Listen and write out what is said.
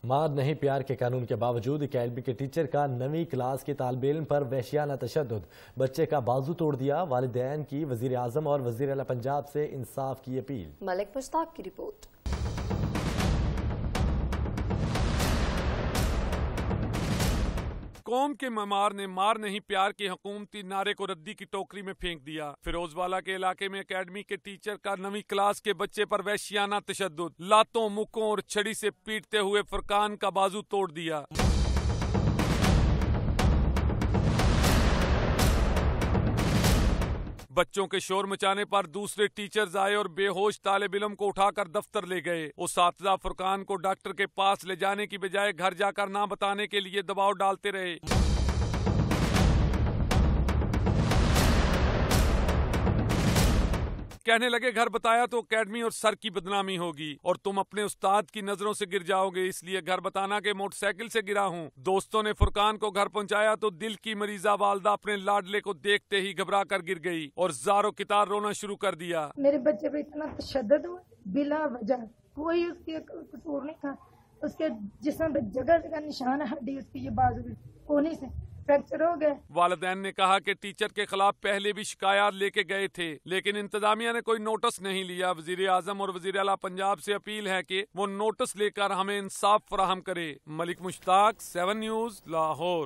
مار نہیں پیار کے قانون کے باوجود اکیڈمی کے ٹیچر کا 9ویں کلاس کے طالب علم پر وحشیانہ تشدد، بچے کا بازو توڑ دیا۔ والدین کی وزیر اعظم اور وزیر اعلیٰ پنجاب سے انصاف کی اپیل۔ ملک مشتاق کی رپورٹ۔ قوم کے معمار نے مار نہیں پیار کے حکومتی نعرے کو ردی کی ٹوکری میں پھینک دیا۔ فیروز والا کے علاقے میں اکیڈمی کے ٹیچر کا 9ویں کلاس کے بچے پر وحشیانہ تشدد، لاتوں مکوں اور چھڑی سے پیٹتے ہوئے فرقان کا بازو توڑ دیا۔ بچوں کے شور مچانے پر دوسرے ٹیچرز آئے اور بے ہوش طالب علم کو اٹھا کر دفتر لے گئے۔ اساتذہ فرقان کو ڈاکٹر کے پاس لے جانے کی بجائے گھر جا کر نہ بتانے کے لیے دباؤ ڈالتے رہے۔ کہنے لگے گھر بتایا تو اکیڈمی اور سر کی بدنامی ہوگی اور تم اپنے استاد کی نظروں سے گر جاؤ گے، اس لیے گھر بتانا کہ موٹر سائیکل سے گرا ہوں۔ دوستوں نے فرقان کو گھر پہنچایا تو دل کی مریضہ والدہ اپنے لاڈلے کو دیکھتے ہی گھبرا کر گر گئی اور زاروں کتار رونا شروع کر دیا۔ میرے بچے پہ اتنا تشدد ہوا بلا وجہ، کوئی اس کے قصور نہیں تھا۔ اس کے جسم پہ جگہ جگہ نشان ہڈی، اس کی یہ بازو کونی سے فریکچر ہو گئے۔ والدین نے کہا کہ ٹیچر کے خلاف پہلے بھی شکایات لے کے گئے تھے لیکن انتظامیہ نے کوئی نوٹس نہیں لیا۔ وزیر اعظم اور وزیر اعلیٰ پنجاب سے اپیل ہے کہ وہ نوٹس لے کر ہمیں انصاف فراہم کرے۔ ملک مشتاق، 7 نیوز، لاہور۔